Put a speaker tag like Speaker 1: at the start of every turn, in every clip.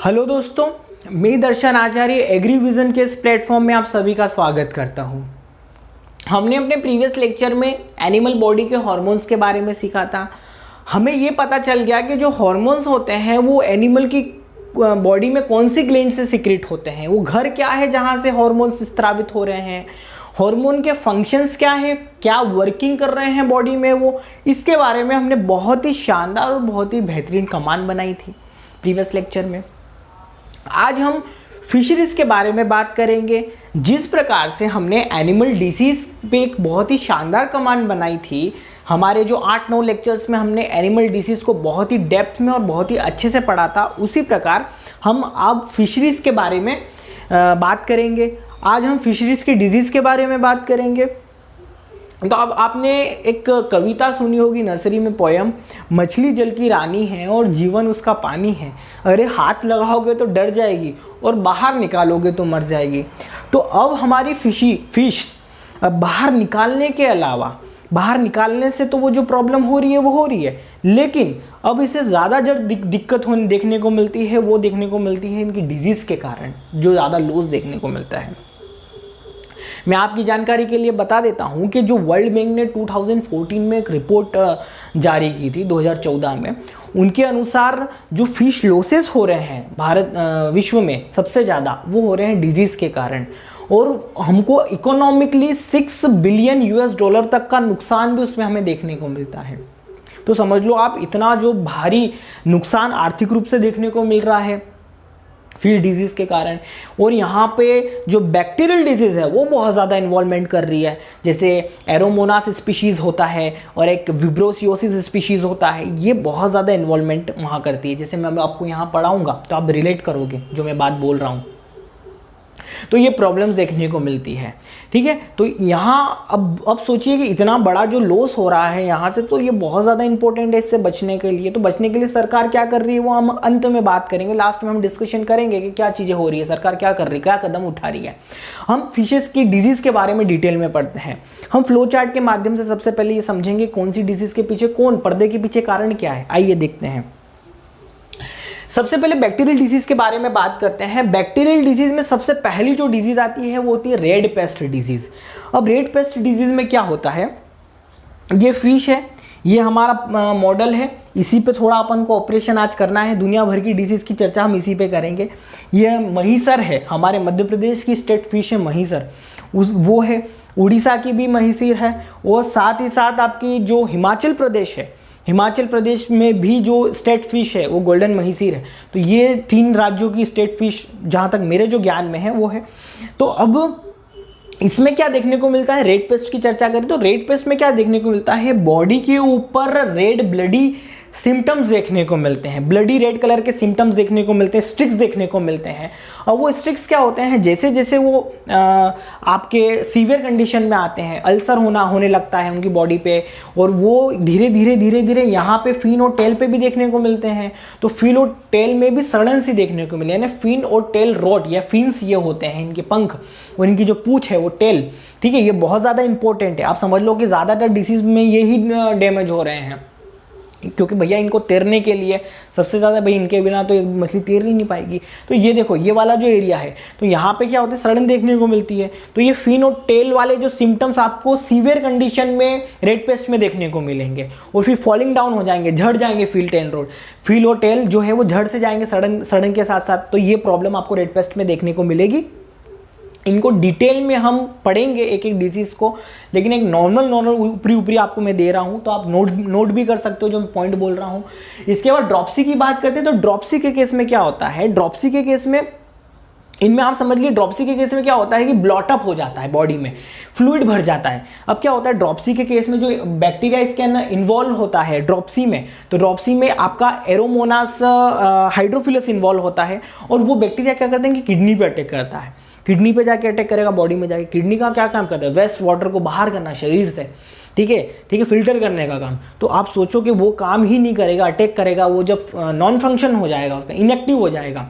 Speaker 1: Hello दोस्तों, मैं दर्शन आचार्य एग्रीविजन के इस प्लेटफॉर्म में आप सभी का स्वागत करता हूं। हमने अपने प्रीवियस लेक्चर में एनिमल बॉडी के हार्मोन्स के बारे में सीखा था। हमें ये पता चल गया कि जो हार्मोन्स होते हैं वो एनिमल की बॉडी में कौन सी ग्लैंड से सीक्रेट होते हैं, वो घर क्या है जहाँ से हार्मोन्स स्रावित हो रहे हैं, हार्मोन के फंक्शंस क्या है, क्या वर्किंग कर रहे हैं बॉडी में, वो इसके बारे में हमने बहुत ही शानदार और बहुत ही बेहतरीन कमांड बनाई थी प्रीवियस लेक्चर में। आज हम फिशरीज के बारे में बात करेंगे। जिस प्रकार से हमने एनिमल डिसीज पे एक बहुत ही शानदार कमांड बनाई थी, हमारे जो 8-9 लेक्चर्स में हमने एनिमल डिसीज को बहुत ही डेप्थ में और बहुत ही अच्छे से पढ़ा था, उसी प्रकार हम अब फिशरीज के बारे में बात करेंगे। आज हम फिशरीज के डिजीज़ के बारे में बात करेंगे। तो अब आपने एक कविता सुनी होगी नर्सरी में, पोयम, मछली जल की रानी है और जीवन उसका पानी है, अरे हाथ लगाओगे तो डर जाएगी और बाहर निकालोगे तो मर जाएगी। तो अब हमारी फिश अब बाहर निकालने के अलावा, बाहर निकालने से तो वो जो प्रॉब्लम हो रही है वो हो रही है, लेकिन अब इसे ज़्यादा जो दिक्कत होने देखने को मिलती है वो देखने को मिलती है इनकी डिजीज़ के कारण, जो ज़्यादा लॉस देखने को मिलता है। मैं आपकी जानकारी के लिए बता देता हूं कि जो वर्ल्ड बैंक ने 2014 में एक रिपोर्ट जारी की थी 2014 में, उनके अनुसार जो फिश लॉसेस हो रहे हैं विश्व में सबसे ज़्यादा वो हो रहे हैं डिजीज़ के कारण, और हमको इकोनॉमिकली $6 बिलियन तक का नुकसान भी उसमें हमें देखने को मिलता है। तो समझ लो आप, इतना जो भारी नुकसान आर्थिक रूप से देखने को मिल रहा है फिश डिजीज़ के कारण। और यहाँ पे जो बैक्टीरियल डिजीज़ है वो बहुत ज़्यादा इन्वॉल्वमेंट कर रही है, जैसे एरोमोनास स्पीशीज़ होता है और एक विब्रोसियोसिस स्पीशीज़ होता है, ये बहुत ज़्यादा इन्वॉल्वमेंट वहाँ करती है। जैसे मैं आपको यहाँ पढ़ाऊँगा तो आप रिलेट करोगे जो मैं बात बोल रहा हूँ, तो ये प्रॉब्लम्स देखने को मिलती है। ठीक है, तो यहाँ अब सोचिए कि इतना बड़ा जो लॉस हो रहा है यहाँ से, तो ये बहुत ज़्यादा इंपॉर्टेंट है इससे बचने के लिए। तो बचने के लिए सरकार क्या कर रही है वो हम अंत में बात करेंगे, लास्ट में हम डिस्कशन करेंगे कि क्या चीज़ें हो रही है, सरकार क्या कर रही है, क्या कदम उठा रही है। हम फिशेस की डिजीज़ के बारे में डिटेल में पढ़ते हैं। हम फ्लो चार्ट के माध्यम से सबसे पहले ये समझेंगे कौन सी डिजीज़ के पीछे, कौन पर्दे के पीछे कारण क्या है। आइए देखते हैं। सबसे पहले बैक्टीरियल डिजीज के बारे में बात करते हैं। बैक्टीरियल डिजीज में सबसे पहली जो डिजीज आती है वो होती है रेड पेस्ट डिजीज। अब रेड पेस्ट डिजीज में क्या होता है, ये फिश है, ये हमारा मॉडल है, इसी पे थोड़ा अपन को ऑपरेशन आज करना है। दुनिया भर की डिजीज की चर्चा हम इसी पे करेंगे। ये महिसर है, हमारे मध्य प्रदेश की स्टेट फिश है महिसर, वो है। उड़ीसा की भी महिसर है, और साथ ही साथ आपकी जो हिमाचल प्रदेश है, हिमाचल प्रदेश में भी जो स्टेट फिश है वो गोल्डन महिसीर है। तो ये 3 राज्यों की स्टेट फिश जहाँ तक मेरे जो ज्ञान में है वो है। तो अब इसमें क्या देखने को मिलता है, रेड पेस्ट की चर्चा करें तो रेड पेस्ट में क्या देखने को मिलता है, बॉडी के ऊपर रेड ब्लडी सिम्टम्स देखने को मिलते हैं, ब्लडी रेड कलर के सिम्टम्स देखने को मिलते हैं, स्ट्रिक्स देखने को मिलते हैं। और वो स्ट्रिक्स क्या होते हैं, जैसे जैसे वो आपके सीवियर कंडीशन में आते हैं, अल्सर होने लगता है उनकी बॉडी पे, और वो धीरे धीरे यहाँ पे फिन और टेल पे भी देखने को मिलते हैं। तो फिन और टेल में भी सड़न सी देखने को मिले, यानी फिन और टेल रॉट या फिन्स ये होते हैं इनके पंख, और इनकी जो पूंछ है वो टेल। ठीक है, ये बहुत ज़्यादा इंपॉर्टेंट है। आप समझ लो कि ज़्यादातर डिसीज में यही डैमेज हो रहे हैं, क्योंकि भैया इनको तैरने के लिए सबसे ज़्यादा, भाई इनके बिना तो मछली तैर ही नहीं पाएगी। तो ये देखो, ये वाला जो एरिया है, तो यहाँ पे क्या होता है, सड़न देखने को मिलती है। तो ये फिन और टेल वाले जो सिम्टम्स आपको सीवियर कंडीशन में रेड पेस्ट में देखने को मिलेंगे, और फिर फॉलिंग डाउन हो जाएंगे, झड़ जाएंगे फिल और टेल जो है वो झड़ से जाएंगे सड़न के साथ साथ। तो ये प्रॉब्लम आपको रेड पेस्ट में देखने को मिलेगी। इनको डिटेल में हम पढ़ेंगे एक एक डिजीज़ को, लेकिन एक नॉर्मल ऊपरी आपको मैं दे रहा हूँ, तो आप नोट भी कर सकते हो जो मैं पॉइंट बोल रहा हूँ। इसके बाद ड्रॉप्सी की बात करते हैं। तो ड्रॉप्सी के केस में क्या होता है, ड्रॉप्सी के केस में इनमें आप समझ लीजिए, ड्रॉप्सी के केस में क्या होता है कि ब्लॉटअप हो जाता है, बॉडी में फ्लूइड भर जाता है। अब क्या होता है ड्रॉप्सी के केस में, जो बैक्टीरिया इसके अंदर इन्वॉल्व होता है ड्रॉप्सी में, तो ड्रॉप्सी में आपका एरोमोनास हाइड्रोफिलस इन्वॉल्व होता है, और वो बैक्टीरिया क्या करते हैं कि किडनी पे अटैक करता है। किडनी पे जाके अटैक करेगा, बॉडी में जाके। किडनी का क्या काम करता है, वेस्ट वाटर को बाहर करना शरीर से, ठीक है, फिल्टर करने का काम। तो आप सोचो कि वो काम ही नहीं करेगा, अटैक करेगा, वो जब नॉन फंक्शन हो जाएगा, उसका इनएक्टिव हो जाएगा,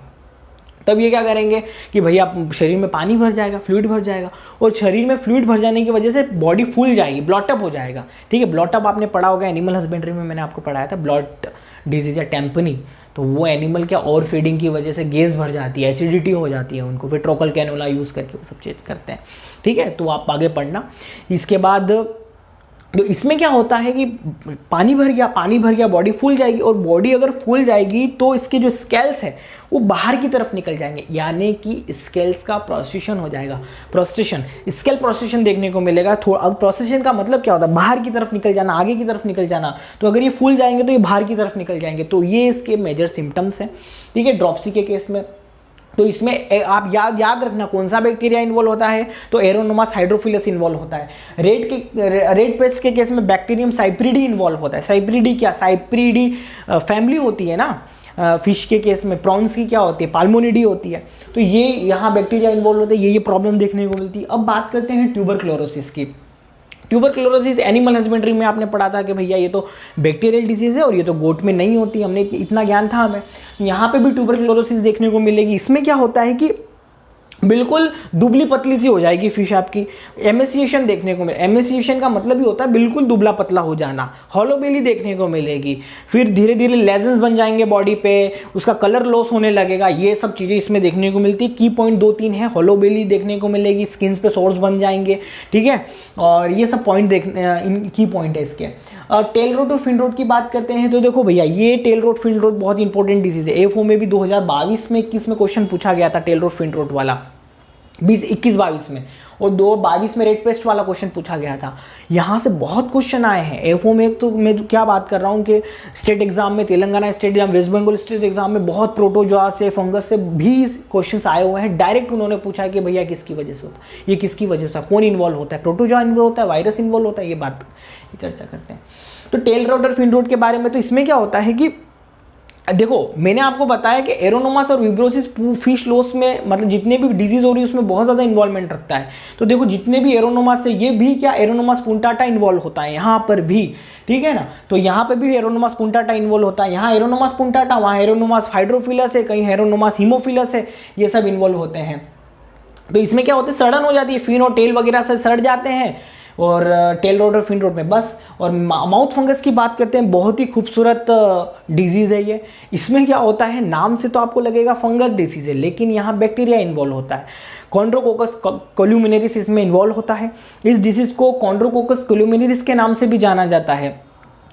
Speaker 1: तब ये क्या करेंगे कि भैया शरीर में पानी भर जाएगा, फ्लूइड भर जाएगा, और शरीर में फ्लूइड भर जाने की वजह से बॉडी फूल जाएगी, ब्लॉटअप हो जाएगा। ठीक है, ब्लॉटअप आपने पढ़ा होगा एनिमल हस्बेंड्री में, मैंने आपको पढ़ाया था ब्लॉट डिजीज या टेम्पनी। तो वो एनिमल क्या ओवर फीडिंग की वजह से गैस भर जाती है, एसिडिटी हो जाती है उनको, फिर ट्रोकल कैनोला यूज़ करके वो सब चीज़ करते हैं। ठीक है, तो आप आगे पढ़ना। इसके बाद तो इसमें क्या होता है कि पानी भर गया, बॉडी फूल जाएगी, और बॉडी अगर फूल जाएगी तो इसके जो स्केल्स है वो बाहर की तरफ निकल जाएंगे, यानी कि स्केल्स का प्रोस्ट्रेशन हो जाएगा। प्रोस्ट्रेशन, स्केल प्रोस्ट्रेशन देखने को मिलेगा। थोड़ा, अब प्रोस्ट्रेशन का मतलब क्या होता है? बाहर की तरफ निकल जाना, आगे की तरफ निकल जाना। तो अगर ये फूल जाएंगे तो ये बाहर की तरफ निकल जाएंगे। तो ये इसके मेजर सिम्टम्स हैं। ठीक है, ड्रॉप्सी के केस में तो इसमें आप याद रखना कौन सा बैक्टीरिया इन्वॉल्व होता है, तो एरोनोमस हाइड्रोफिलस इन्वॉल्व होता है। रेड पेस्ट के केस में बैक्टीरियम साइप्रिडी इन्वॉल्व होता है। साइप्रिडी क्या, साइप्रिडी फैमिली होती है ना। फिश के केस में प्रॉन्स की क्या होती है, पाल्मोनिडी होती है। तो ये यहाँ बैक्टीरिया इन्वॉल्व होते हैं, ये प्रॉब्लम देखने को मिलती है। अब बात करते हैं ट्यूबरक्लोरोसिस की। ट्यूबरक्लोरोसिस एनिमल हस्बेंड्री में आपने पढ़ा था कि भैया ये तो बैक्टीरियल डिजीज़ है और ये तो गोट में नहीं होती, हमने इतना ज्ञान था हमें। यहाँ पे भी ट्यूबरक्लोरोसिस देखने को मिलेगी। इसमें क्या होता है कि बिल्कुल दुबली पतली सी हो जाएगी फिश आपकी। एमेसिएशन देखने को मिले, एमेसिएशन का मतलब ही होता है बिल्कुल दुबला पतला हो जाना। हॉलो बेली देखने को मिलेगी। फिर धीरे धीरे लेजेंस बन जाएंगे बॉडी पे, उसका कलर लॉस होने लगेगा। ये सब चीज़ें इसमें देखने को मिलती है। की पॉइंट 2-3 है। हॉलो बेली देखने को मिलेगी, स्किन पे सोर्स बन जाएंगे। ठीक है, और ये सब पॉइंट की पॉइंट है इसके। टेल रोट और फिन रोट की बात करते हैं तो देखो भैया, ये टेल रोट फिन रोट बहुत इंपॉर्टेंट डिजीज है। एफओ में भी 2022 में 21 में क्वेश्चन पूछा गया था टेल रोट फिन रोट वाला, 21-22 में, और 22 में रेड पेस्ट वाला क्वेश्चन पूछा गया था। यहाँ से बहुत क्वेश्चन आए हैं एफओ में। तो मैं क्या बात कर रहा हूँ कि स्टेट एग्जाम में, Telangana state exam, West Bengal state exam में बहुत प्रोटोजोआ से, फंगस से भी क्वेश्चन आए हुए हैं। डायरेक्ट उन्होंने पूछा कि भैया किसकी वजह से होता है, ये किसकी वजह से, कौन इन्वॉल्व होता है, प्रोटोजोआ इन्वॉल्व होता है, वायरस इन्वॉल्व होता है, ये बात चर्चा करते हैं। तो टेल रोट और फिन रोट के बारे में, तो इसमें क्या होता है कि देखो मैंने आपको बताया कि एरोनोमस और विब्रोसिस फिश लॉस में, मतलब जितने भी डिजीज हो रही है उसमें बहुत ज़्यादा इन्वॉल्वमेंट रखता है। तो देखो जितने भी एरोनोमस है, ये भी क्या एरोनोमस पुंटाटा इन्वॉल्व होता है यहाँ पर भी। ठीक है ना, तो यहाँ पे भी एरोनोमस पुंटाटा इन्वॉल्व होता है। यहाँ एरोनोमस पुंटाटा, वहाँ एरोनोमस हाइड्रोफिलस है, कहीं एरोनोमस हीमोफिलस है, ये सब इन्वॉल्व होते हैं। तो इसमें क्या होता है, सड़न हो जाती है, फिन और टेल वगैरह से सड़ जाते हैं, और टेल रोड और फिन रोड में बस। और माउथ फंगस की बात करते हैं, बहुत ही खूबसूरत डिजीज़ है ये। इसमें क्या होता है, नाम से तो आपको लगेगा फंगस डिसीज़ है, लेकिन यहाँ बैक्टीरिया इन्वॉल्व होता है। कॉन्ड्रोकोकस कोल्यूमिनेरिस इसमें इन्वॉल्व होता है। इस डिजीज़ को कॉन्ड्रोकोकस कोल्यूमिनेरिस के नाम से भी जाना जाता है।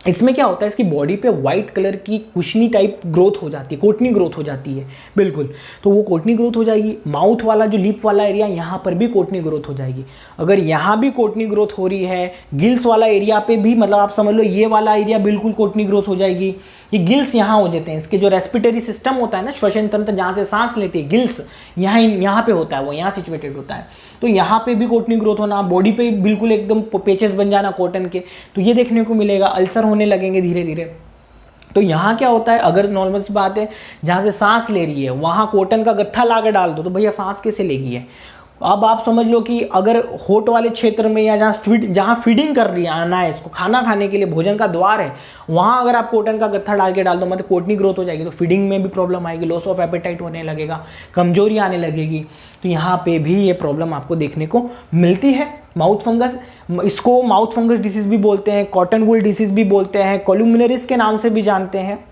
Speaker 1: इसमें क्या होता है, इसकी बॉडी पे वाइट कलर की कुशनी टाइप ग्रोथ हो जाती है, कोटनी ग्रोथ हो जाती है बिल्कुल। तो वो कोटनी ग्रोथ हो जाएगी। माउथ वाला जो लिप वाला एरिया, यहाँ पर भी कोटनी ग्रोथ हो जाएगी। अगर यहाँ भी कोटनी ग्रोथ हो रही है, गिल्स वाला एरिया पे भी, मतलब आप समझ लो ये वाला एरिया बिल्कुल कोटनी ग्रोथ हो जाएगी। ये गिल्स यहाँ हो जाते हैं, इसके जो रेस्पिरेटरी सिस्टम होता है ना, श्वसन तंत्र जहाँ से सांस लेते हैं, गिल्स यहाँ पे होता है, वो यहाँ सिचुएटेड होता है। तो यहाँ पे भी कोटनी ग्रोथ होना, बॉडी पे बिल्कुल एकदम पेचेस बन जाना कॉटन के, तो ये देखने को मिलेगा। अल्सर होने लगेंगे धीरे धीरे। तो यहाँ क्या होता है, अगर नॉर्मल सी बात है, जहाँ से सांस ले रही है वहाँ कॉटन का गत्था ला कर डाल दो, तो भैया सांस कैसे लेगी है। अब आप समझ लो कि अगर होठ वाले क्षेत्र में या जहाँ फीडिंग कर रही है, आना है इसको, खाना खाने के लिए भोजन का द्वार है, वहाँ अगर आप कॉटन का गत्था डाल के डाल दो, मतलब कोटनी ग्रोथ हो जाएगी, तो फीडिंग में भी प्रॉब्लम आएगी, लॉस ऑफ एपेटाइट होने लगेगा, कमजोरी आने लगेगी। तो यहाँ पे भी ये प्रॉब्लम आपको देखने को मिलती है। माउथ फंगस, इसको माउथ फंगस डिसीज भी बोलते हैं, कॉटन वूल डिसीज भी बोलते हैं, कोल्यूमिनेरिस के नाम से भी जानते हैं,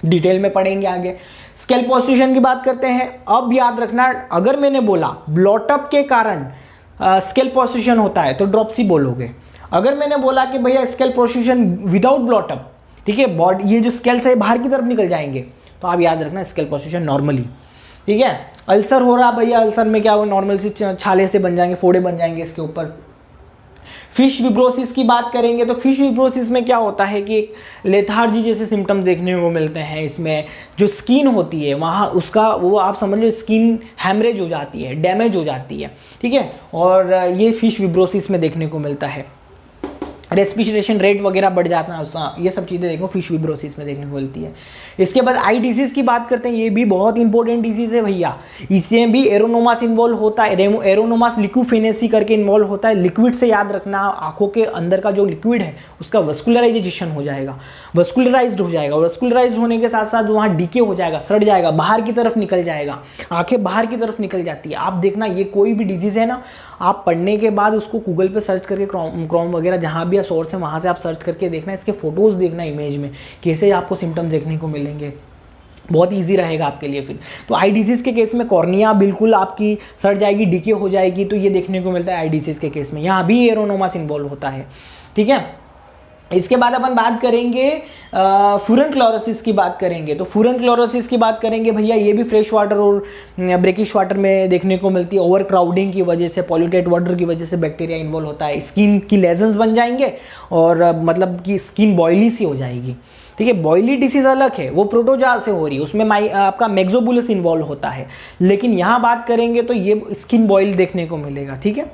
Speaker 1: डिटेल में पढ़ेंगे आगे। स्केल पोस्ट्रेशन की बात करते हैं। अब याद रखना, अगर मैंने बोला ब्लॉटअप के कारण स्केल पोस्ट्रेशन होता है तो ड्रॉप्सी बोलोगे। अगर मैंने बोला कि भैया स्केल पोस्ट्रेशन विदाउट ब्लॉटअप, ठीक है, बॉडी ये जो स्केल्स है बाहर की तरफ निकल जाएंगे, तो आप याद रखना स्केल पोस्ट्रेशन नॉर्मली। ठीक है, अल्सर हो रहा भैया, अल्सर में क्या हो, नॉर्मल सी छाले से बन जाएंगे, फोड़े बन जाएंगे इसके ऊपर। फिश विब्रोसिस की बात करेंगे तो फिश विब्रोसिस में क्या होता है कि लेथार्जी जैसे सिम्टम्स देखने को मिलते हैं। इसमें जो स्किन होती है वहाँ उसका वो आप समझ लो स्किन हैमरेज हो जाती है, डैमेज हो जाती है। ठीक है, और ये फिश विब्रोसिस में देखने को मिलता है। रेस्पिरेशन रेट वगैरह बढ़ जाता है उसका, ये सब चीज़ें देखो फिश फिब्रोसिस में देखने को मिलती है। इसके बाद आई डिसीज़ की बात करते हैं, ये भी बहुत इंपॉर्टेंट डिसीज़ है भैया। इसमें भी एरोनोमास इन्वॉल्व होता है, एरोनोमास लिक्विफेनेसी करके इन्वॉल्व होता है। लिक्विड से याद रखना, आंखों के अंदर का जो लिक्विड है उसका वस्कुलराइजेशन हो जाएगा, वस्कुलराइज्ड हो जाएगा। वस्कुलराइज्ड होने के साथ साथ वहाँ डीके हो जाएगा, सड़ जाएगा, बाहर की तरफ निकल जाएगा, आंखें बाहर की तरफ निकल जाती है। आप देखना ये कोई भी डिजीज़ है ना, आप पढ़ने के बाद उसको गूगल पे सर्च करके क्रोम वगैरह जहाँ भी सोर्स है वहाँ से आप सर्च करके देखना, इसके फोटोज़ देखना इमेज में, कैसे आपको सिम्टम्स देखने को मिलेंगे, बहुत इजी रहेगा आपके लिए फिर। तो आई डिसीज़ के केस में कॉर्निया बिल्कुल आपकी सड़ जाएगी, डीके हो जाएगी, तो ये देखने को मिलता है आई डिसीज़ के केस में। यहाँ भी एरोनोमास इन्वॉल्व होता है, ठीक है। इसके बाद अपन बात करेंगे फूरन क्लोरोसिस की बात करेंगे। तो फूरन क्लोरोसिस की बात करेंगे भैया, ये भी फ्रेश वाटर और ब्रेकिश वाटर में देखने को मिलती है। ओवर क्राउडिंग की वजह से, पॉल्यूटेड वाटर की वजह से बैक्टीरिया इन्वॉल्व होता है। स्किन की लेजन्स बन जाएंगे और मतलब कि स्किन बॉयली सी हो जाएगी, ठीक है। बॉयली डिसीज़ अलग है, वो प्रोटोजोआ से हो रही है, उसमें आपका मैक्सोबुलस इन्वॉल्व होता है। लेकिन यहाँ बात करेंगे तो ये स्किन बॉयल देखने को मिलेगा, ठीक है।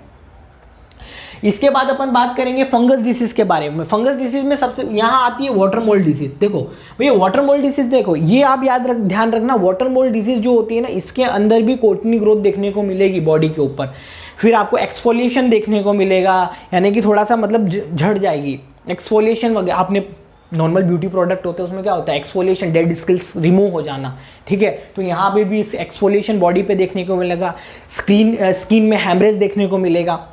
Speaker 1: इसके बाद अपन बात करेंगे फंगस डिसीज के बारे में। फंगस डिसीज में सबसे यहाँ आती है वाटर मोल्ड डिसीज। देखो भैया वाटर मोल्ड डिसीज, देखो ये आप ध्यान रखना, वाटर मोल्ड डिसीज जो होती है ना, इसके अंदर भी कोटिनी ग्रोथ देखने को मिलेगी बॉडी के ऊपर। फिर आपको एक्सफोलिएशन देखने को मिलेगा, यानी कि थोड़ा सा मतलब झड़ जाएगी, एक्सफोलिएशन वगैरह। आपने नॉर्मल ब्यूटी प्रोडक्ट होते हैं उसमें क्या होता है, एक्सफोलिएशन, डेड स्किल्स रिमूव हो जाना, ठीक है। तो यहाँ पे भी इस एक्सफोलिएशन बॉडी पे देखने को मिलेगा। स्किन में हैमरेज देखने को मिलेगा,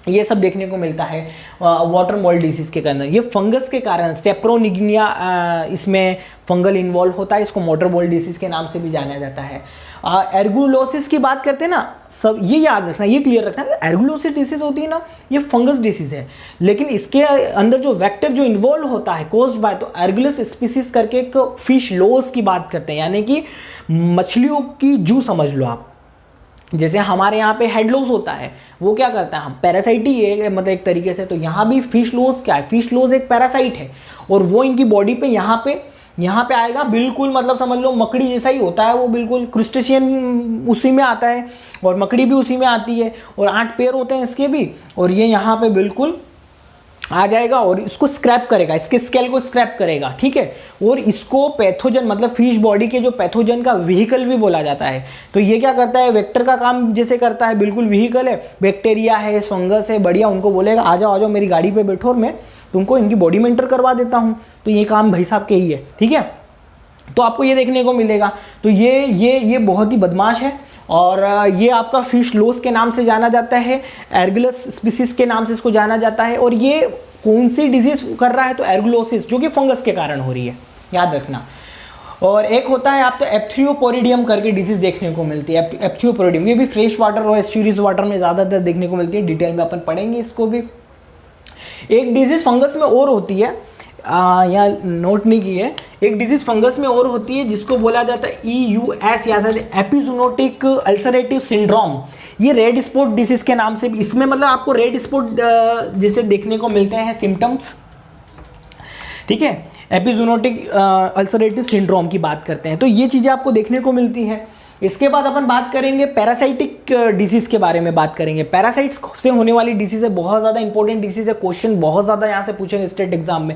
Speaker 1: ये सब देखने को मिलता है वाटर मोल्ड डिसीज के कारण। ये फंगस के कारण, सेप्रोनिग्निया इसमें फंगल इन्वॉल्व होता है, इसको मोटर मोल्ड डिसीज के नाम से भी जाना जाता है। एर्गुलोसिस की बात करते हैं ना, सब ये याद रखना, ये क्लियर रखना कि एर्गुलोसिस डिसीज होती है ना, ये फंगस डिसीज है, लेकिन इसके अंदर जो वेक्टर जो इन्वॉल्व होता है कोज्ड बाय, तो एर्गुलस स्पीसीज करके एक फिश लोस की बात करते हैं, यानी कि मछलियों की जू समझ लो आप। जैसे हमारे यहाँ पे हेड लॉस होता है, वो क्या करता है, हम पैरासाइट ही है मतलब एक तरीके से। तो यहाँ भी फिश लॉस क्या है, फिश लॉस एक पैरासाइट है और वो इनकी बॉडी पे यहाँ पे आएगा, बिल्कुल मतलब समझ लो मकड़ी जैसा ही होता है वो, बिल्कुल क्रुस्टेशियन उसी में आता है और मकड़ी भी उसी में आती है, और 8 पैर होते हैं इसके भी, और ये यहाँ पे बिल्कुल आ जाएगा और इसको स्क्रैप करेगा, इसके स्केल को स्क्रैप करेगा, ठीक है। और इसको पैथोजन मतलब फिश बॉडी के जो पैथोजन का व्हीकल भी बोला जाता है। तो ये क्या करता है, वेक्टर का काम जैसे करता है, बिल्कुल व्हीकल है, बैक्टीरिया है, फंगस है, बढ़िया, उनको बोलेगा आ जाओ मेरी गाड़ी पे बैठो और मैं तुमको इनकी बॉडी में एंटर करवा देता हूँ। तो ये काम भाई साहब के ही है, ठीक है। तो आपको ये देखने को मिलेगा। तो ये बहुत ही बदमाश है और ये आपका फिश लोस के नाम से जाना जाता है, एर्गुलस स्पीसीज के नाम से इसको जाना जाता है। और ये कौन सी डिजीज कर रहा है, तो एर्गुलोसिस, जो कि फंगस के कारण हो रही है, याद रखना। और एक होता है आप तो एप्थियोपोरिडियम करके डिजीज देखने को मिलती है। एप्थियोपोरिडियम ये भी फ्रेश वाटर और एस्चुरीज वाटर में ज़्यादातर देखने को मिलती है, डिटेल में अपन पढ़ेंगे इसको भी। एक डिजीज फंगस में और होती है, यहाँ नोट नहीं की है, एक डिजीज फंगस में और होती है जिसको बोला जाता है EUS या एपिजूनोटिक अल्सरेटिव सिंड्रोम। ये रेड स्पॉट डिसीज के नाम से भी, इसमें मतलब आपको रेड स्पॉट जिसे देखने को मिलते हैं सिम्टम्स, ठीक है। एपिजूनोटिक अल्सरेटिव सिंड्रोम की बात करते हैं, तो ये चीज़ें आपको देखने को मिलती है। इसके बाद अपन बात करेंगे पैरासाइटिक डिसीज़ के बारे में बात करेंगे। पैरासाइट्स से होने वाली डिसीज़ है, बहुत ज़्यादा इंपॉर्टेंट डिसीज़ है, क्वेश्चन बहुत ज़्यादा यहाँ से पूछेंगे स्टेट एग्जाम में।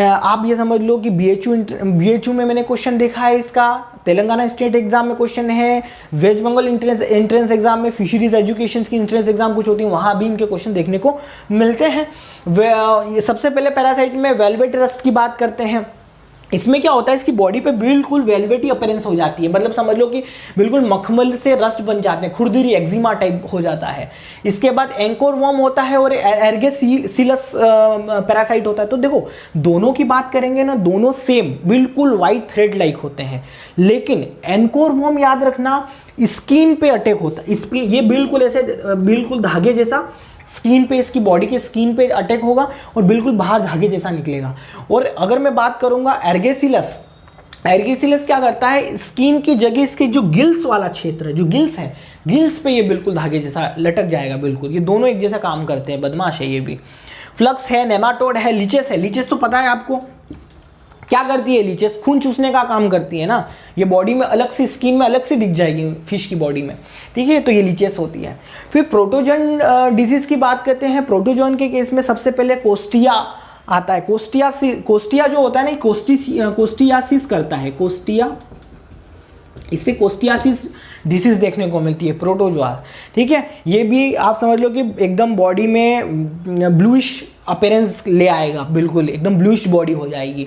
Speaker 1: आप ये समझ लो कि BHU में मैंने क्वेश्चन देखा है इसका, तेलंगाना स्टेट एग्जाम में क्वेश्चन है, वेस्ट बंगाल एंट्रेंस एग्जाम में, फिशरीज एजुकेशन की एंट्रेंस एग्जाम कुछ होती है, वहाँ भी इनके क्वेश्चन देखने को मिलते हैं। सबसे पहले पैरासाइट में वेलवेट रस्ट की बात करते हैं। इसमें क्या होता है, इसकी बॉडी पे बिल्कुल वेलवेटी अपीयरेंस हो जाती है, मतलब समझ लो कि बिल्कुल मखमल से रस्ट बन जाते हैं, खुरदुरी एक्जिमा टाइप हो जाता है। इसके बाद एंकोर वॉर्म होता है और एर्गेसिलस पैरासाइट होता है। तो देखो दोनों की बात करेंगे ना, दोनों सेम बिल्कुल वाइट थ्रेड लाइक होते हैं, लेकिन एंकोर वॉर्म याद रखना स्किन पे अटैक होता है, ये बिल्कुल ऐसे बिल्कुल धागे जैसा स्किन पे, इसकी बॉडी के स्किन पे अटैक होगा और बिल्कुल बाहर धागे जैसा निकलेगा। और अगर मैं बात करूंगा एर्गेसिलस क्या करता है, स्किन की जगह इसके जो गिल्स वाला क्षेत्र है, जो गिल्स है, गिल्स पे ये बिल्कुल धागे जैसा लटक जाएगा बिल्कुल। ये दोनों एक जैसा काम करते हैं, बदमाश है ये भी। फ्लक्स है, नेमाटोड है, लीचेस है। लीचेस तो पता है आपको, क्या करती है लीचेस? खून चूसने का काम करती है ना, ये बॉडी में अलग से, स्किन में अलग से दिख जाएगी फिश की बॉडी में, ठीक है। तो ये लीचेस होती है। फिर प्रोटोजोन डिजीज की बात करते हैं। प्रोटोजोन के केस में सबसे पहले कोस्टिया आता है। कोस्टिया जो होता है ना, कोस्टियासिस करता है, कोस्टिया, इससे कोस्टियासिस डिसीज देखने को मिलती है, प्रोटोजोआ, ठीक है। ये भी आप समझ लो कि एकदम बॉडी में ब्लूइश अपीयरेंस ले आएगा, बिल्कुल एकदम ब्लूइश बॉडी हो जाएगी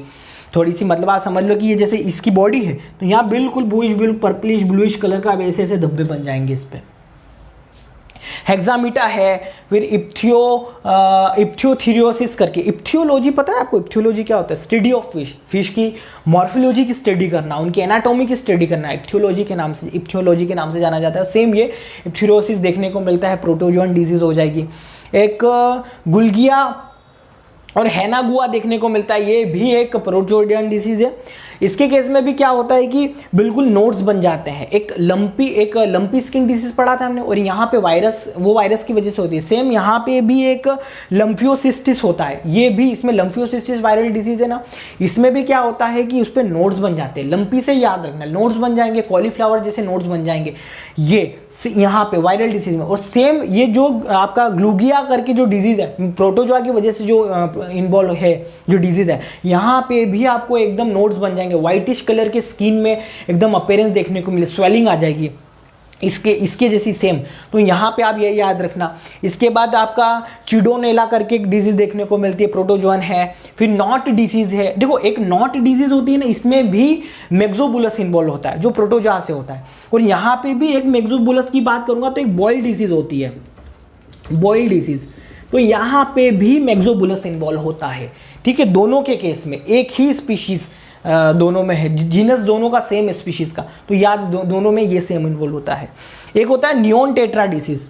Speaker 1: थोड़ी सी, मतलब आप समझ लो कि ये जैसे इसकी बॉडी है तो यहाँ बिल्कुल बिल्कुल पर्पलिश ब्लूइश कलर का ऐसे ऐसे धब्बे बन जाएंगे इस पे। हेक्सामीटा है, फिर इप्थियोथीरियोसिस करके। इप्थियोलॉजी पता है आपको? इप्थियोलॉजी क्या होता है? स्टडी ऑफ फिश, फिश की मॉर्फोलॉजी की स्टडी करना, उनकी एनाटॉमी की स्टडी करना, इप्थियोलॉजी के नाम से जाना जाता है। सेम ये इप्थियोरोसिस देखने को मिलता है, प्रोटोजोन डिजीज हो जाएगी। एक गुल्गिया और हैनागुआ देखने को मिलता है, ये भी एक प्रोटोजोन डिसीज है। इसके केस में भी क्या होता है कि बिल्कुल नोड्स बन जाते हैं। एक लंपी स्किन डिसीज पढ़ा था हमने, और यहाँ पे वायरस की वजह से होती है। सेम यहाँ पे भी एक लम्फियोसिस्टिस होता है, ये भी इसमें लम्फियोसिस्टिस वायरल डिसीज है ना, इसमें भी क्या होता है कि उस पर नोड्स बन जाते हैं। लंपी से याद रखना, नोड्स बन जाएंगे, कॉलीफ्लावर जैसे नोड्स बन जाएंगे ये यहाँ पे वायरल डिसीज में। और सेम ये जो आपका ग्लूगिया करके जो डिजीज है, प्रोटोजोआ की वजह से जो इन्वॉल्व है जो डिजीज है, यहाँ पे भी आपको एकदम नोड्स बन जाएंगे, व्हाइटिश कलर के स्किन में एकदम अपीयरेंस देखने को मिले, स्वेलिंग आ जाएगी इसके जैसी सेम। तो यहाँ पे आप ये याद रखना। इसके बाद आपका चिडोनेला करके एक डिजीज देखने को मिलती है, प्रोटोजोन है। फिर नॉट डिसीज है। देखो एक नॉट डिजीज होती है ना, इसमें भी मेग्जोबुलस इन्वॉल्व होता है जो प्रोटोजोआ से होता है। और यहाँ पे भी एक मेग्जोबुलस की बात करूंगा तो एक बॉयल डिसीज होती है, बॉयल डिसीज। तो यहाँ पे भी मेग्जोबुलस इन्वॉल्व होता है, ठीक है। दोनों के केस में एक ही स्पीशीज दोनों में है, जीनस दोनों का सेम स्पीशीज का, तो याद दोनों में ये सेम इन्वॉल्व होता है। एक होता है neon tetra disease.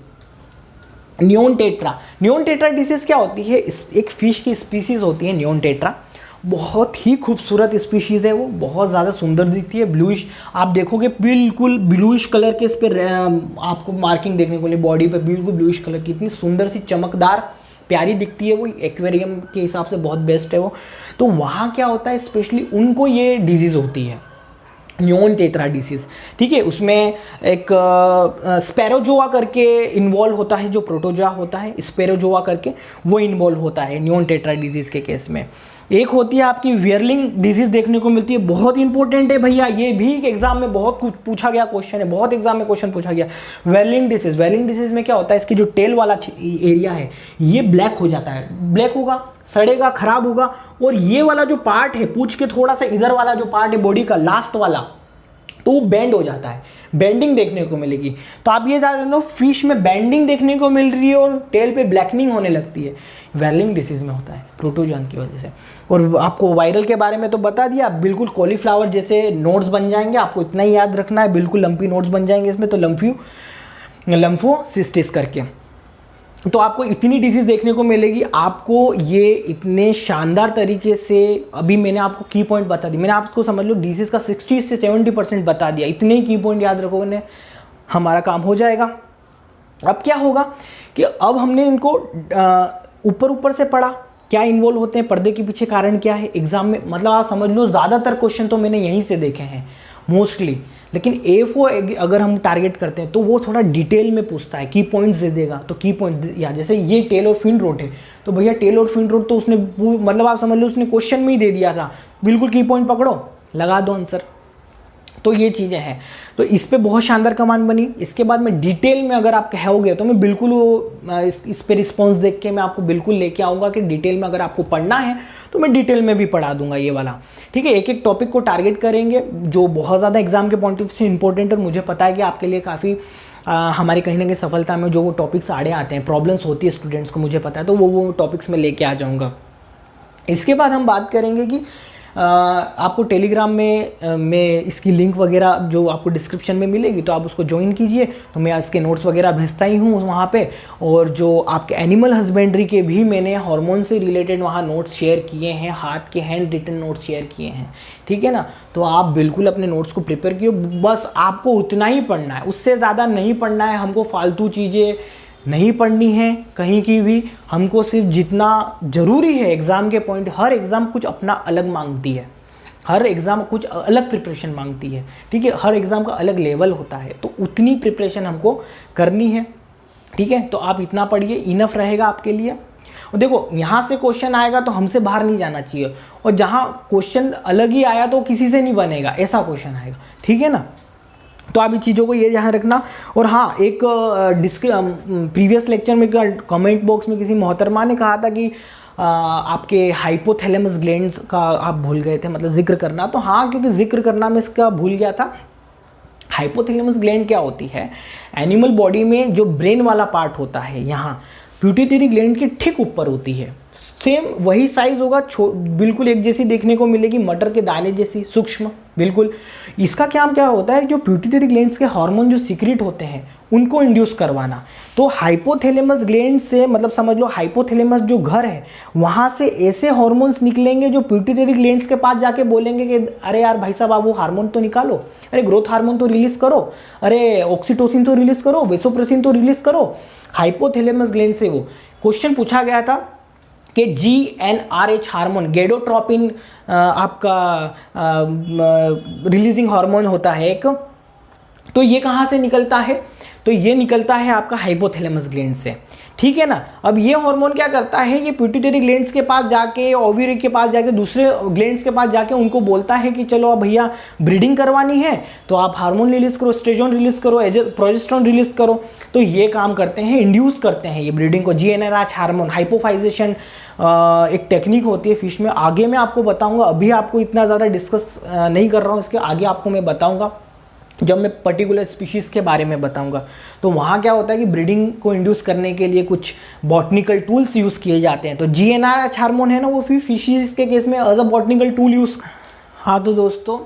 Speaker 1: Neon tetra disease क्या होती है? एक फिश की स्पीशीज होती है नियोन टेट्रा, बहुत ही खूबसूरत स्पीशीज है वो, बहुत ज़्यादा सुंदर दिखती है, ब्लूइश, आप देखोगे बिल्कुल ब्लूइश कलर के इस पर आपको मार्किंग देखने को मिले बॉडी पे, बिल्कुल ब्लूइश कलर की, इतनी सुंदर सी चमकदार प्यारी दिखती है वो, एक्वेरियम के हिसाब से बहुत बेस्ट है वो। तो वहाँ क्या होता है, स्पेशली उनको ये डिजीज़ होती है, नियोन टेट्रा डिसीज, ठीक है। उसमें एक स्पैरोजोआ करके इन्वॉल्व होता है, जो प्रोटोजोआ होता है, स्पैरोजोआ करके वो इन्वॉल्व होता है नियोन टेट्रा डिजीज के केस में। एक होती है आपकी वियरलिंग डिजीज देखने को मिलती है, बहुत इंपॉर्टेंट है भैया, ये भी एग्जाम में बहुत कुछ पूछा गया क्वेश्चन है, बहुत एग्जाम में क्वेश्चन पूछा गया। वियरलिंग डिसीज में क्या होता है, इसकी जो टेल वाला एरिया है ये ब्लैक हो जाता है, ब्लैक होगा, सड़ेगा, खराब होगा, और ये वाला जो पार्ट है पूंछ के थोड़ा सा इधर वाला जो पार्ट है बॉडी का लास्ट वाला, तो वो बेंड हो जाता है, बेंडिंग देखने को मिलेगी। तो आप ये जान लो फिश में बेंडिंग देखने को मिल रही है और टेल पे ब्लैकनिंग होने लगती है, वेलिंग डिसीज में होता है प्रोटोजोन की वजह से। और आपको वायरल के बारे में तो बता दिया, बिल्कुल कॉलीफ्लावर जैसे नोड्स बन जाएंगे, आपको इतना ही याद रखना है, बिल्कुल लंपी नोड्स बन जाएंगे इसमें, तो लम्फोसिस्टिस करके। तो आपको इतनी डिजीज देखने को मिलेगी, आपको ये इतने शानदार तरीके से, अभी मैंने आपको की पॉइंट बता दी, मैंने आपको समझ लो डिजीज का 60 से 70% बता दिया, इतने ही की पॉइंट याद रखोगे हमारा काम हो जाएगा। अब क्या होगा कि अब हमने इनको ऊपर से पढ़ा, क्या इन्वॉल्व होते हैं, पर्दे के पीछे कारण क्या है एग्जाम में, मतलब आप समझ लो ज़्यादातर क्वेश्चन तो मैंने यहीं से देखे हैं मोस्टली। लेकिन A4 अगर हम टारगेट करते हैं तो वो थोड़ा डिटेल में पूछता है, की पॉइंट्स दे देगा, तो की पॉइंट्स या जैसे ये टेल और फिन रोड है, तो भैया टेल और फिन रोड तो उसने मतलब आप समझ लो उसने क्वेश्चन में ही दे दिया था, बिल्कुल की पॉइंट पकड़ो, लगा दो आंसर। तो ये चीज़ें हैं, तो इस पे बहुत शानदार कमांड बनी। इसके बाद में डिटेल में अगर आप कहोगे तो मैं बिल्कुल वो इस पे रिस्पॉन्स देख के मैं आपको बिल्कुल लेके आऊँगा कि डिटेल में अगर आपको पढ़ना है तो मैं डिटेल में भी पढ़ा दूंगा ये वाला, ठीक है। एक एक टॉपिक को टारगेट करेंगे जो बहुत ज़्यादा एग्जाम के पॉइंट ऑफ व्यू से इंपॉर्टेंट, और मुझे पता है कि आपके लिए काफ़ी हमारी कहीं ना कहीं सफलता में जो वो टॉपिक्स आड़े आते हैं, प्रॉब्लम्स होती है स्टूडेंट्स को, मुझे पता है, तो वो टॉपिक्स में लेके आ जाऊँगा। इसके बाद हम बात करेंगे कि आपको टेलीग्राम में इसकी लिंक वगैरह जो आपको डिस्क्रिप्शन में मिलेगी, तो आप उसको ज्वाइन कीजिए, तो मैं इसके नोट्स वगैरह भेजता ही हूँ वहाँ पे। और जो आपके एनिमल हस्बेंड्री के भी मैंने हार्मोन से रिलेटेड वहाँ नोट्स शेयर किए हैं, हाथ के हैंड रिटन नोट्स शेयर किए हैं, ठीक है ना। तो आप बिल्कुल अपने नोट्स को प्रिपेयर किए, बस आपको उतना ही पढ़ना है, उससे ज़्यादा नहीं पढ़ना है, हमको फालतू चीज़ें नहीं पढ़नी है कहीं की भी, हमको सिर्फ जितना ज़रूरी है एग्ज़ाम के पॉइंट, हर एग्ज़ाम कुछ अपना अलग मांगती है, हर एग्ज़ाम कुछ अलग प्रिपरेशन मांगती है, ठीक है, हर एग्ज़ाम का अलग लेवल होता है, तो उतनी प्रिपरेशन हमको करनी है, ठीक है। तो आप इतना पढ़िए, इनफ रहेगा आपके लिए। और देखो यहाँ से क्वेश्चन आएगा तो हमसे बाहर नहीं जाना चाहिए, और जहाँ क्वेश्चन अलग ही आया तो किसी से नहीं बनेगा, ऐसा क्वेश्चन आएगा, ठीक है ना। तो आप इस चीज़ों को ये ध्यान रखना। और हाँ, एक प्रीवियस लेक्चर में कमेंट बॉक्स में किसी मोहतरमा ने कहा था कि आपके हाइपोथैलेमस ग्लैंड्स का आप भूल गए थे, मतलब जिक्र करना। तो हाँ, क्योंकि जिक्र करना मैं इसका भूल गया था। हाइपोथैलेमस ग्लैंड क्या होती है, एनिमल बॉडी में जो ब्रेन वाला पार्ट होता है, यहाँ पिट्यूटरी ग्लैंड के ठीक ऊपर होती है। सेम वही साइज होगा, बिल्कुल एक जैसी देखने को मिलेगी, मटर के दाने जैसी सूक्ष्म, बिल्कुल। इसका काम क्या होता है, जो पिट्यूटरी ग्लैंड्स के हार्मोन जो सीक्रेट होते हैं उनको इंड्यूस करवाना। तो हाइपोथैलेमस ग्लैंड से, मतलब समझ लो हाइपोथैलेमस जो घर है वहाँ से ऐसे हार्मोन्स निकलेंगे जो पिट्यूटरी ग्लैंड्स के पास जाके बोलेंगे कि अरे यार भाई साहब, आप वो हार्मोन तो निकालो, अरे ग्रोथ हार्मोन तो रिलीज करो, अरे ऑक्सीटोसिन तो रिलीज करो, वेसोप्रेसिन तो रिलीज करो। हाइपोथैलेमस ग्लैंड से वो क्वेश्चन पूछा गया था कि GnRH हार्मोन, गेडोट्रोपिन आपका रिलीजिंग हार्मोन होता है एक, तो ये कहाँ से निकलता है, तो ये निकलता है आपका हाइपोथैलेमस ग्लैंड से, ठीक है ना। अब ये हार्मोन क्या करता है, ये पिट्यूटरी ग्लैंड्स के पास जाके, ओवरी के पास जाके, दूसरे ग्लैंड्स के पास जाके उनको बोलता है कि चलो अब भैया ब्रीडिंग करवानी है तो आप हार्मोन रिलीज करो, एस्ट्रोजन रिलीज करो, प्रोजेस्टेरोन रिलीज करो। तो ये काम करते हैं, इंड्यूस करते हैं ये ब्रीडिंग को, GnRH हार्मोन। हाइपोफाइजेशन एक टेक्निक होती है फिश में, आगे मैं आपको बताऊंगा, अभी आपको इतना ज़्यादा डिस्कस नहीं कर रहा हूँ, इसके आगे आपको मैं बताऊंगा जब मैं पर्टिकुलर स्पीशीज़ के बारे में बताऊंगा। तो वहाँ क्या होता है कि ब्रीडिंग को इंड्यूस करने के लिए कुछ बॉटनिकल टूल्स यूज़ किए जाते हैं। तो GnRH हार्मोन है ना, वो फिर फिशेस के केस में as a botanical tool use. हाँ तो दोस्तों,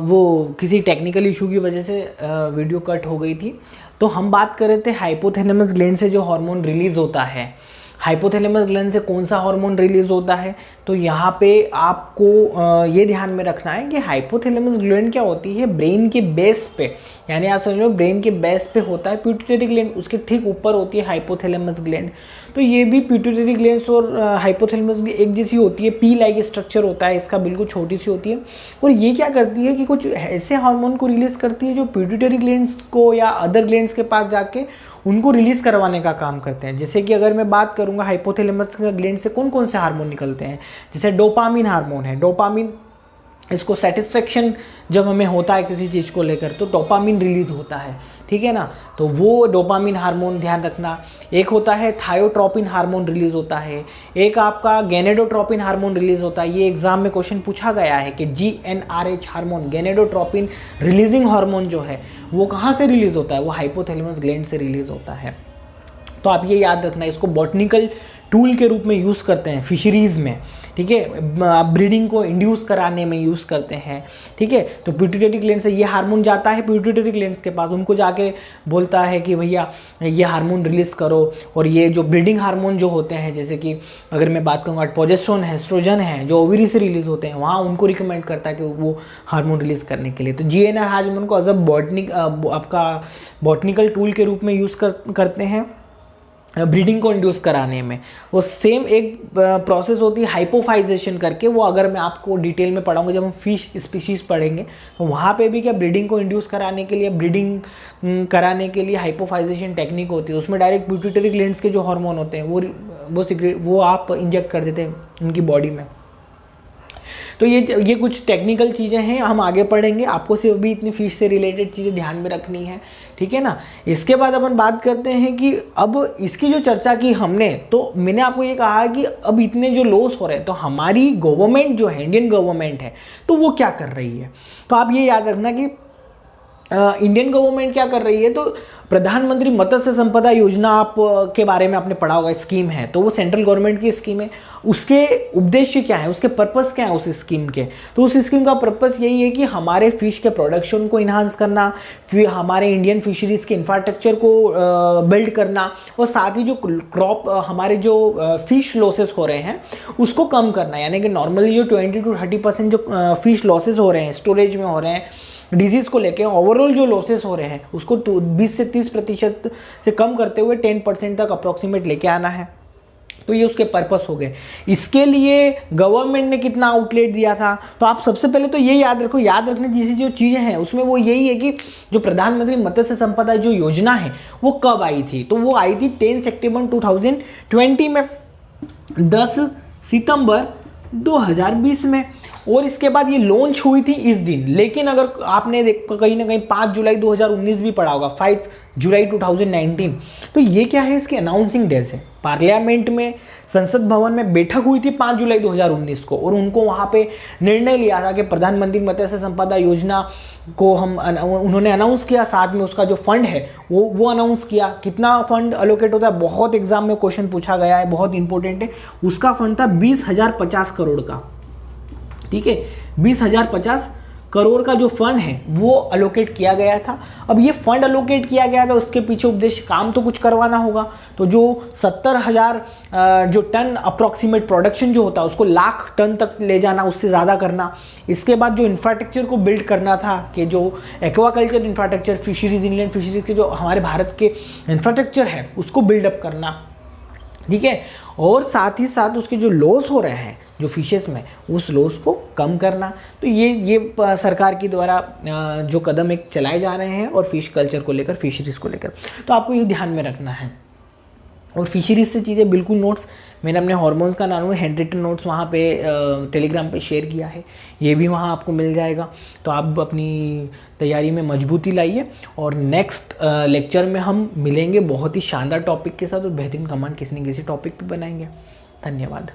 Speaker 1: वो किसी टेक्निकल इशू की वजह से वीडियो कट हो गई थी। तो हम बात कर रहे थे हाइपोथैलेमस ग्लैंड से जो हार्मोन रिलीज़ होता है। हाइपोथैलेमस ग्लैंड से कौन सा हार्मोन रिलीज होता है, तो यहाँ पे आपको ये ध्यान में रखना है कि हाइपोथैलेमस ग्लैंड क्या होती है, ब्रेन के बेस पे, यानी आप समझ लो ब्रेन के बेस पे होता है पिट्यूटरी ग्लैंड, उसके ठीक ऊपर होती है हाइपोथैलेमस ग्लैंड। तो ये भी पिट्यूटरी ग्लैंड्स और हाइपोथैलेमस एक जैसी होती है, पी लाइक स्ट्रक्चर होता है इसका, बिल्कुल छोटी सी होती है। और ये क्या करती है कि कुछ ऐसे हार्मोन को रिलीज करती है जो पिट्यूटरी ग्लैंड्स को या अदर ग्लैंड्स के पास जाके उनको रिलीज करवाने का काम करते हैं। जैसे कि अगर मैं बात करूंगा हाइपोथैलेमस ग्लैंड से कौन कौन से हार्मोन निकलते हैं, जैसे डोपामिन हार्मोन है। डोपामिन, इसको सेटिस्फेक्शन जब हमें होता है किसी चीज़ को लेकर तो डोपामिन रिलीज होता है, ठीक है ना। तो वो डोपामिन हार्मोन ध्यान रखना। एक होता है थायोट्रोपिन हार्मोन रिलीज होता है, एक आपका गैनेडोट्रोपिन हार्मोन रिलीज होता है। ये एग्जाम में क्वेश्चन पूछा गया है कि GnRH हार्मोन, गैनेडोट्रोपिन रिलीजिंग हार्मोन जो है वो कहाँ से रिलीज होता है, वो हाइपोथैलेमस ग्लैंड से रिलीज होता है। तो आप ये याद रखना, इसको बॉटनिकल टूल के रूप में यूज़ करते हैं फिशरीज़ में, ठीक है, ब्रीडिंग को इंड्यूस कराने में यूज़ करते हैं, ठीक है। तो पिट्यूटरी ग्लैंड से ये हार्मोन जाता है पिट्यूटरी ग्लैंड्स के पास, उनको जाके बोलता है कि भैया ये हार्मोन रिलीज़ करो। और ये जो ब्रीडिंग हार्मोन जो होते हैं, जैसे कि अगर मैं बात करूँगा प्रोजेस्टेरोन है, एस्ट्रोजन है, जो ओवरी से रिलीज़ होते हैं, वहाँ उनको रिकमेंड करता है कि वो हार्मोन रिलीज़ करने के लिए। तो GnRH हार्मोन को एज अ आपका बॉटनिकल टूल के रूप में यूज़ करते हैं ब्रीडिंग को इंड्यूस कराने में। वो सेम एक प्रोसेस होती है हाइपोफाइजेशन करके, वो अगर मैं आपको डिटेल में पढ़ाऊंगा जब हम फिश स्पीशीज़ पढ़ेंगे, तो वहाँ पे भी क्या ब्रीडिंग को इंड्यूस कराने के लिए, ब्रीडिंग कराने के लिए हाइपोफाइजेशन टेक्निक होती है। उसमें डायरेक्ट पिट्यूटरी ग्लैंड्स के जो हार्मोन होते हैं वो आप इंजेक्ट कर देते हैं उनकी बॉडी में। तो ये कुछ टेक्निकल चीज़ें हैं, हम आगे पढ़ेंगे। आपको सिर्फ भी इतनी फिश से रिलेटेड चीज़ें ध्यान में रखनी है, ठीक है ना। इसके बाद अपन बात करते हैं कि अब इसकी जो चर्चा की हमने, तो मैंने आपको ये कहा कि अब इतने जो लॉस हो रहे हैं, तो हमारी गवर्नमेंट जो है, इंडियन गवर्नमेंट है, तो वो क्या कर रही है। तो आप ये याद रखना कि इंडियन गवर्नमेंट क्या कर रही है। तो प्रधानमंत्री मत्स्य संपदा योजना आप के बारे में आपने पढ़ा होगा, स्कीम है, तो वो सेंट्रल गवर्नमेंट की स्कीम है। उसके उद्देश्य क्या है, उसके पर्पस क्या है उस स्कीम के, तो उस स्कीम का पर्पस यही है कि हमारे फिश के प्रोडक्शन को इन्हांस करना, फिर हमारे इंडियन फिशरीज के इंफ्रास्ट्रक्चर को बिल्ड करना, और साथ ही जो क्रॉप हमारे जो फिश लॉसेस हो रहे हैं उसको कम करना। यानी कि नॉर्मली जो 20 to 30% जो फिश लॉसेस हो रहे हैं, स्टोरेज में हो रहे हैं, डिजीज़ को लेके ओवरऑल जो लॉसेस हो रहे हैं उसको 20 से 30% से कम करते हुए 10% तक अप्रॉक्सीमेट लेके आना है। तो ये उसके पर्पस हो गए। इसके लिए गवर्नमेंट ने कितना आउटलेट दिया था, तो आप सबसे पहले तो ये याद रखो, याद रखने जैसी जो चीज़ें हैं उसमें वो यही है कि जो प्रधानमंत्री मत्स्य संपदा जो योजना है वो कब आई थी, तो वो आई थी 10 सितंबर 2020 में, 10 सितंबर 2020 में। और इसके बाद ये लॉन्च हुई थी इस दिन। लेकिन अगर आपने कहीं ना कहीं 5 जुलाई 2019 भी पढ़ा होगा, 5 जुलाई 2019, तो ये क्या है, इसके अनाउंसिंग डेज है। पार्लियामेंट में, संसद भवन में बैठक हुई थी 5 जुलाई 2019 को, और उनको वहाँ पे निर्णय लिया था कि प्रधानमंत्री मत्स्य संपदा योजना को उन्होंने अनाउंस किया, साथ में उसका जो फंड है वो अनाउंस किया। कितना फंड अलोकेट होता है, बहुत एग्जाम में क्वेश्चन पूछा गया है, बहुत इंपॉर्टेंट है। उसका फंड था 20,050 करोड़ का, ठीक है, 20,050 करोड़ का जो फंड है वो अलोकेट किया गया था। अब ये फंड अलोकेट किया गया था, उसके पीछे उद्देश्य काम तो कुछ करवाना होगा, तो जो 70,000 जो टन अप्रॉक्सीमेट प्रोडक्शन जो होता है उसको लाख टन तक ले जाना, उससे ज़्यादा करना। इसके बाद जो इंफ्रास्ट्रक्चर को बिल्ड करना था, कि जो aquaculture infrastructure, fisheries, inland fisheries के जो हमारे भारत के इंफ्रास्ट्रक्चर है उसको बिल्डअप करना, ठीक है। और साथ ही साथ उसके जो लॉस हो रहे हैं जो फिशेस में, उस लॉस को कम करना। तो ये सरकार के द्वारा जो कदम एक चलाए जा रहे हैं, और फिश कल्चर को लेकर, फिशरीज को लेकर, तो आपको ये ध्यान में रखना है। और फिशरीज से चीज़ें बिल्कुल नोट्स मैंने अपने हार्मोन्स का नाम में हैंड रिटन नोट्स वहाँ पे टेलीग्राम पे शेयर किया है, ये भी वहाँ आपको मिल जाएगा। तो आप अपनी तैयारी में मजबूती लाइए, और नेक्स्ट लेक्चर में हम मिलेंगे बहुत ही शानदार टॉपिक के साथ, और बेहतरीन कमांड किसी न किसी टॉपिक पे बनाएंगे। धन्यवाद।